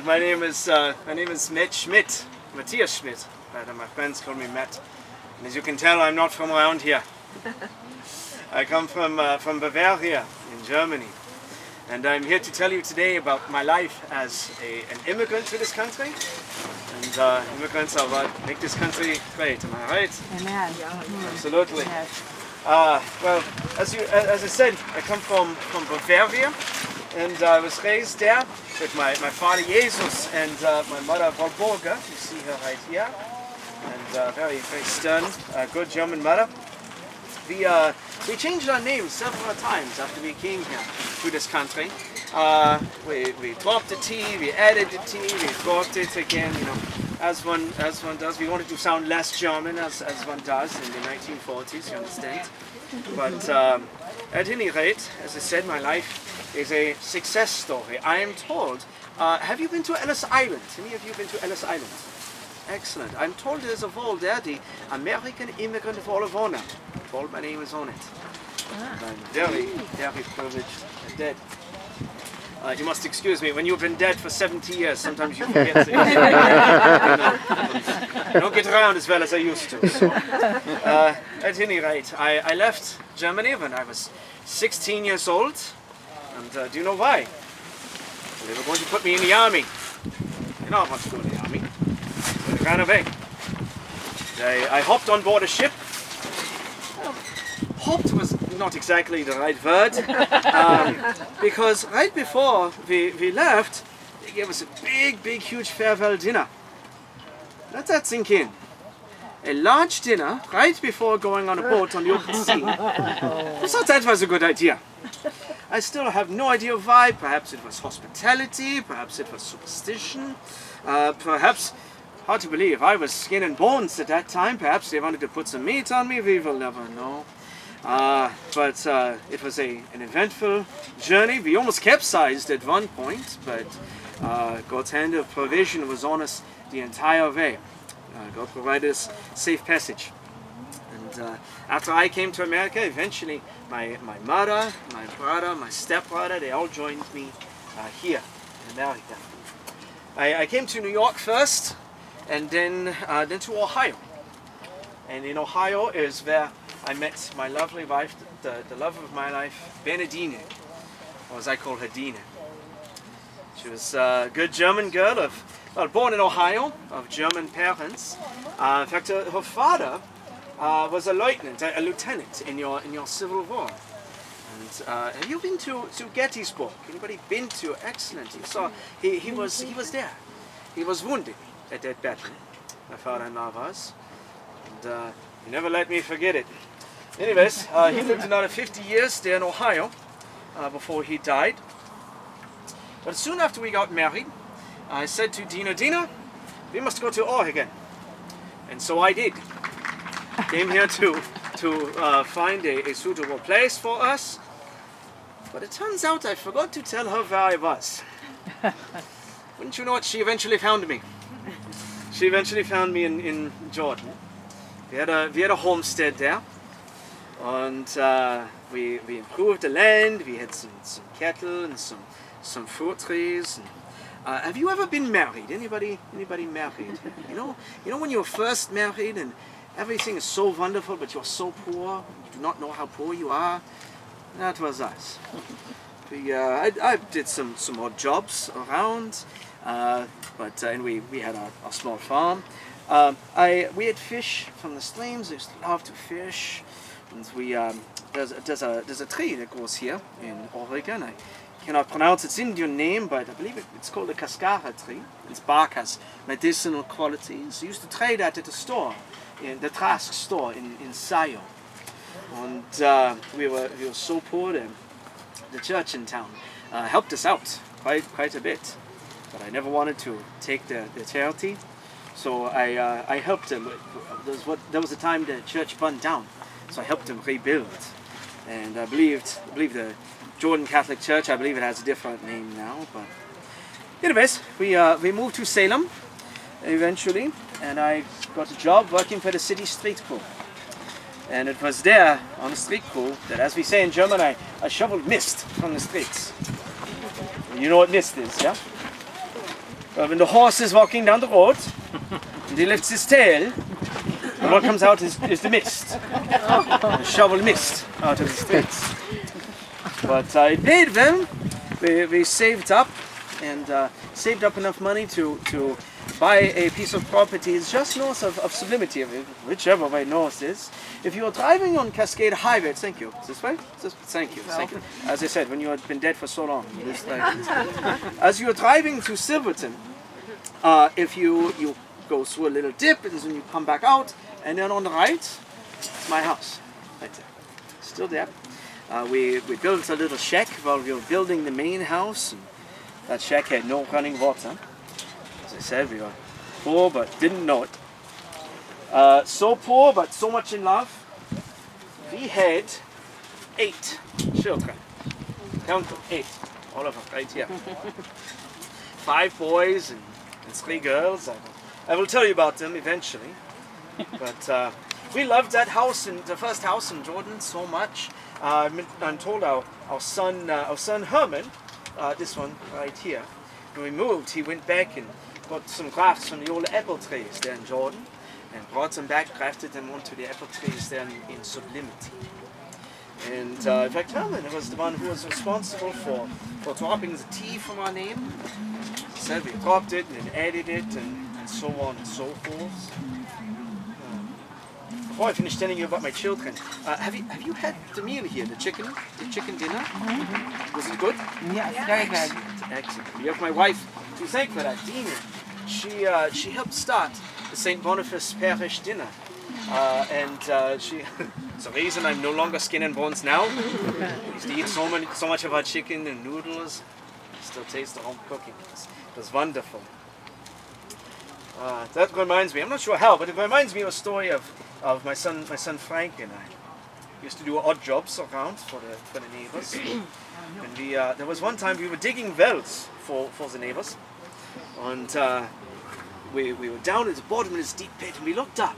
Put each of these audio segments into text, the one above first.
My name is Matt Schmidt, Matthias Schmidt. But my friends call me Matt. And as you can tell, I'm not from around here. I come from Bavaria in Germany. And I'm here to tell you today about my life as an immigrant to this country. And immigrants are what make this country great, am I right? Amen. Absolutely. Yes. Well, as I said, I come from Bavaria, and I was raised there with my father Jesus and my mother Walburga. You see her right here, and very stern, good German mother. We changed our names several times after we came here to this country. We dropped the T, we added the T, we dropped it again, you know, as one does. We wanted to sound less German as one does in the 1940s, you understand. But at any rate, as I said, my life is a success story. I am told. Have you been to Ellis Island? Any of you been to Ellis Island? Excellent. I'm told there's a vault there, the American Immigrant Hall of Honor. My name is on it. I'm very privileged and dead. You must excuse me, when you've been dead for 70 years, sometimes you forget things. I don't get around as well as I used to. So. At any rate, I left Germany when I was 16 years old. And do you know why? They were going to put me in the army. You know I want to go in the army. So I ran away. I hopped on board a ship. Hopped was not exactly the right word, because right before we left, they gave us a big, huge farewell dinner. Let that sink in. A large dinner right before going on a boat on the open sea. I thought that was a good idea. I still have no idea why. Perhaps it was hospitality, perhaps it was superstition, perhaps, hard to believe, I was skin and bones at that time. Perhaps they wanted to put some meat on me, we will never know. But it was an eventful journey. We almost capsized at one point, but God's hand of provision was on us the entire way. God provided us safe passage. And after I came to America, eventually my mother, my brother, my stepbrother, they all joined me here in America. I came to New York first, and then to Ohio. And in Ohio is where I met my lovely wife, the love of my life, Bernadine, or as I call her, Dine. She was a good German girl, born in Ohio, of German parents. In fact, her father was a lieutenant in your Civil War. And have you been to Gettysburg? Anybody been to? Excellent. You saw he was there. He was wounded at that battle. My father-in-law was, and he never let me forget it. Anyways, he lived another 50 years there in Ohio before he died. But soon after we got married, I said to Dina, we must go to Oregon. And so I did. Came here to find a suitable place for us. But it turns out I forgot to tell her where I was. Wouldn't you know it, she eventually found me. She eventually found me in Jordan. We had a homestead there. And we improved the land. We had some cattle and some fruit trees. And, have you ever been married? Anybody married? You know when you're first married and everything is so wonderful, but you're so poor. You do not know how poor you are. That was us. I did some odd jobs around, and we had a small farm. We had fish from the streams. I used to love to fish. And there's a tree that grows here in Oregon. I cannot pronounce its Indian name, but I believe it's called a cascara tree. Its bark has medicinal qualities. I used to trade that at the store, in the Trask store in Sayo. And we were so poor that the church in town helped us out quite a bit. But I never wanted to take the charity, so I helped them. There was a time the church burned down. So I helped them rebuild, and I believe the Jordan Catholic Church, I believe it has a different name now, but anyways, we moved to Salem eventually, and I got a job working for the city street crew. And it was there on the street crew that, as we say in German, I shoveled mist from the streets. You know what mist is, yeah? Well, when the horse is walking down the road and he lifts his tail, what comes out is the mist. The shovel mist out of the streets. But I paid them. We saved up and saved up enough money to buy a piece of property just north of Sublimity, whichever way north is. If you're driving on Cascade Highway, thank you. This way? Thank you. As I said, when you had been dead for so long, this way. As you're driving to Silverton, if you go through a little dip and then you come back out, and then on the right, it's my house, right there. Still there. We built a little shack while we were building the main house. And that shack had no running water. As I said, we were poor but didn't know it. So poor but so much in love. We had 8 children. Count them, 8. All of them right here. 5 boys and 3 girls. I will tell you about them eventually. But we loved that house, the first house in Jordan, so much. I'm told our son Herman, this one right here, when we moved, he went back and got some grafts from the old apple trees there in Jordan and brought them back, grafted them onto the apple trees there in Sublimity. And in fact, Herman was the one who was responsible for dropping the T from our name. So we dropped it and added it and so on and so forth. Before I finish telling you about my children, have you had the meal here, the chicken dinner? Mm-hmm. Was it good? Yes, very good. Excellent. We have my wife to thank for that, Dina. She helped start the St. Boniface Parish dinner. It's the reason I'm no longer skin and bones now. I used to eat so much of our chicken and noodles. Still taste the home cooking. It was wonderful. That reminds me, I'm not sure how, but it reminds me of a story of my son Frank and I. We used to do odd jobs around for the neighbors. And there was one time we were digging wells for the neighbors. And we were down at the bottom of this deep pit and we looked up.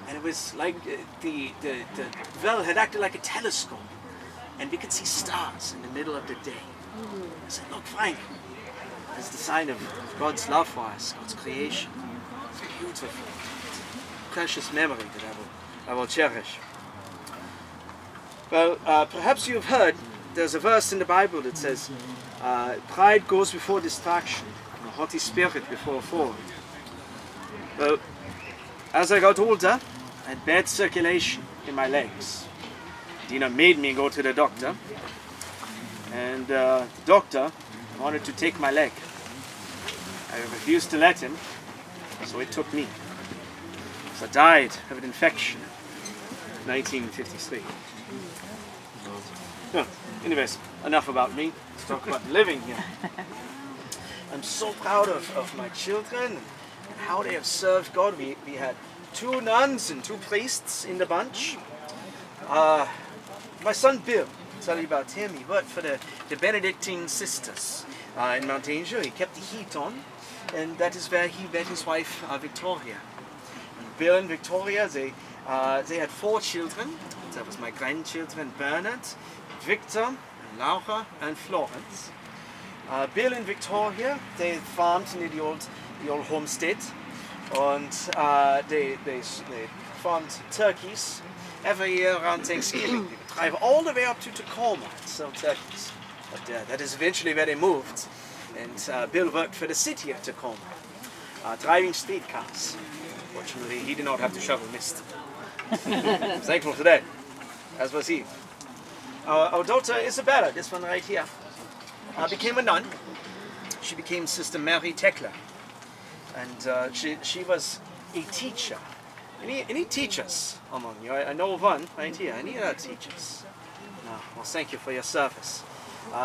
And it was like the well had acted like a telescope. And we could see stars in the middle of the day. I said, look, Frank, that's the sign of God's love for us, God's creation. It's a beautiful, precious memory that I will cherish. Well, perhaps you've heard, there's a verse in the Bible that says, pride goes before distraction, and a haughty spirit before a fall. Well, as I got older, I had bad circulation in my legs. Dina made me go to the doctor, and the doctor wanted to take my leg. I refused to let him, so it took me. So I died of an infection in 1953. No, anyways, enough about me. Let's talk about living here. I'm so proud of my children and how they have served God. We had 2 nuns and 2 priests in the bunch. My son Bill, I'll tell you about him. He worked for the Benedictine sisters in Mount Angel. He kept the heat on, and that is where he met his wife Victoria. And Bill and Victoria, they had 4 children. That was my grandchildren Bernard, Victor, Laura, and Florence. Bill and Victoria, they farmed near the old homestead, and they farmed turkeys every year around Thanksgiving. They would drive all the way up to Tacoma and sell turkeys. But that is eventually where they moved. And Bill worked for the city of Tacoma, driving streetcars. Fortunately, he did not have to shovel mist. I'm thankful for that, as was he. Our daughter Isabella, this one right here, became a nun. She became Sister Mary Tekla. And she was a teacher. Any teachers among you? I know of one right here. Any other teachers? No. Well, thank you for your service.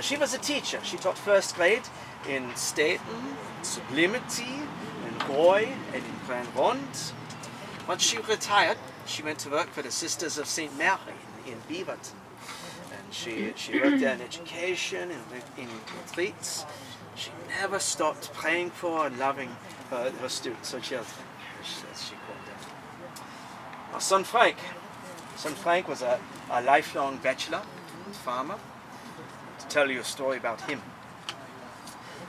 She was a teacher. She taught 1st grade in Staten, Sublimity, in Roy, and in Grand Ronde. Once she retired, she went to work for the Sisters of St. Mary in Beaverton. And she worked there in education and in retreats. She never stopped praying for and loving her students, her children, as she called them. Our son Frank was a lifelong bachelor and farmer. To tell you a story about him.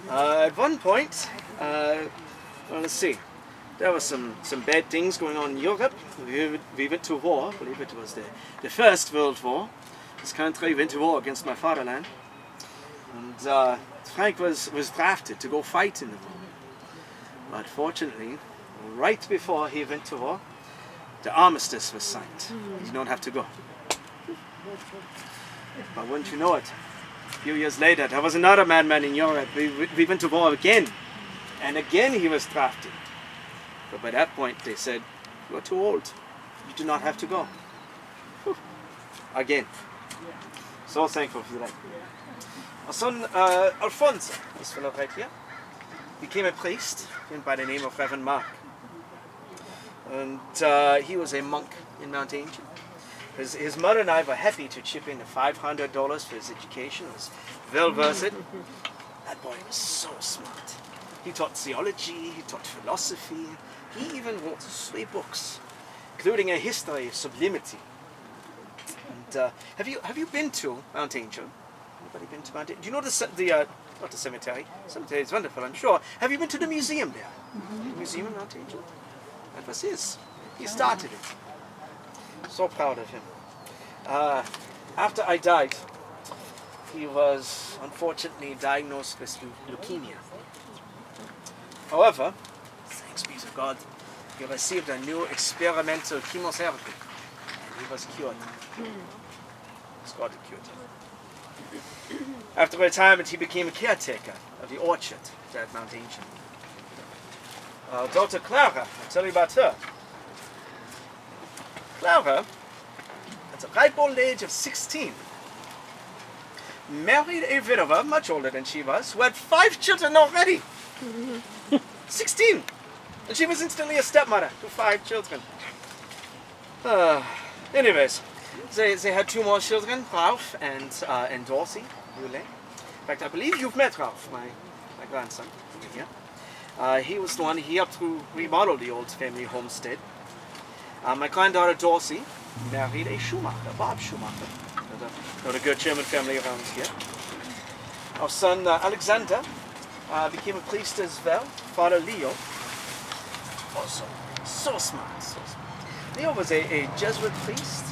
At one point, well, let's see, there were some bad things going on in Europe. We went to war. I believe it was the First World War. This country went to war against my fatherland. And Frank was drafted to go fight in the war. But fortunately, right before he went to war, the armistice was signed. You don't have to go. But wouldn't you know it, a few years later, there was another madman in Europe. We went to war again. And again he was drafted. But by that point they said, you're too old. You do not have to go. Whew. Again. So thankful for that. Our son Alfonso, this fellow right here, became a priest by the name of Reverend Mark. And he was a monk in Mount Angel. His mother and I were happy to chip in the $500 for his education. He was well versed. That boy was so smart. He taught theology, he taught philosophy. He even wrote 3 books, including a history of sublimity. And have you been to Mount Angel? Anybody been to Mount Angel? Do you know not the cemetery? The cemetery is wonderful, I'm sure. Have you been to the museum there? The museum in Mount Angel? That was his. He started it. So proud of him. After I died, he was unfortunately diagnosed with leukemia. However, thanks be to God, he received a new experimental chemotherapy and he was cured. God cured him. After retirement, he became a caretaker of the orchard there at Mount Angel. Daughter Clara, I'll tell you about her. Clara, at the ripe old age of 16, married a widower, much older than she was, who had 5 children already. 16! And she was instantly a stepmother to 5 children. Anyways, they had 2 more children, Ralph and Dorothy. In fact, I believe you've met Ralph, my grandson. Here. He was the one, he helped to remodel the old family homestead. My granddaughter Dorothy married a shoemaker, Bob Schumacher. Another good German family around here. Our son Alexander became a priest as well. Father Leo, also so smart, so smart. Leo was a Jesuit priest.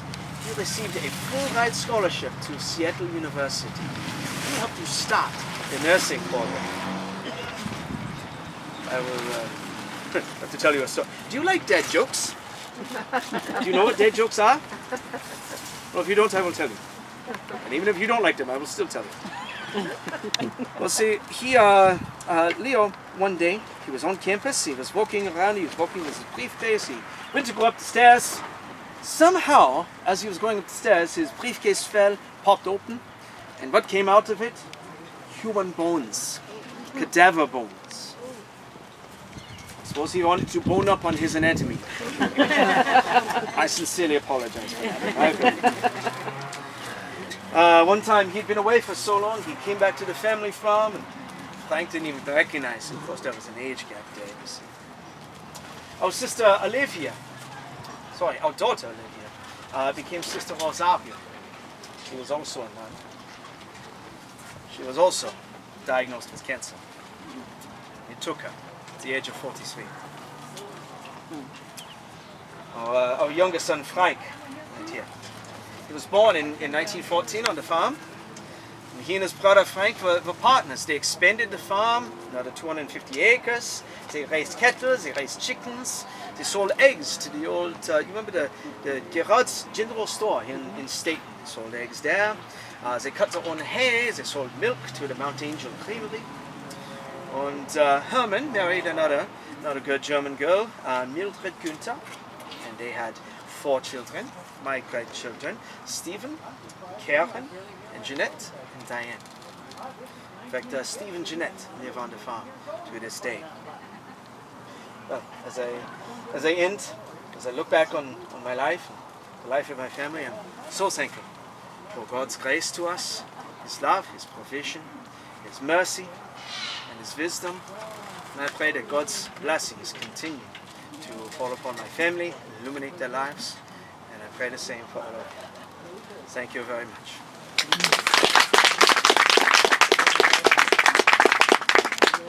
He received a full-ride scholarship to Seattle University. He helped to start the nursing program. I will have to tell you a story. Do you like dad jokes? Do you know what dad jokes are? Well, if you don't, I will tell you. And even if you don't like them, I will still tell you. Well, see, Leo, one day, he was on campus, he was walking around, he was walking with his briefcase, he went to go up the stairs. Somehow, as he was going up the stairs, his briefcase fell, popped open, and what came out of it? Human bones, cadaver bones. I suppose he wanted to bone up on his anatomy. I sincerely apologize for that. One time he'd been away for so long, he came back to the family farm and Frank didn't even recognize him. Of course, there was an age gap there, you see. Our sister Olivia, our daughter Olivia, became Sister Rosario. She was also a nun. She was also diagnosed with cancer. It took her at the age of 43. Our youngest son Frank, right here. He was born in 1914 on the farm. And he and his brother Frank were partners. They expanded the farm, another 250 acres. They raised cattle, they raised chickens. They sold eggs to the old, you remember the Gerard's General Store in Staten. They sold eggs there. They cut their own hay, they sold milk to the Mount Angel Creamery. And Herman married another good German girl, Mildred Günther. And they had 4 children, my grandchildren, Stephen, Karen, and Jeanette, and Diane. In fact, Steve and Jeanette live on the farm to this day. Well, as I look back on my life, the life of my family, I'm so thankful for God's grace to us, His love, His provision, His mercy, and His wisdom. And I pray that God's blessings continue to fall upon my family and illuminate their lives. And I pray the same for all of you. Thank you very much.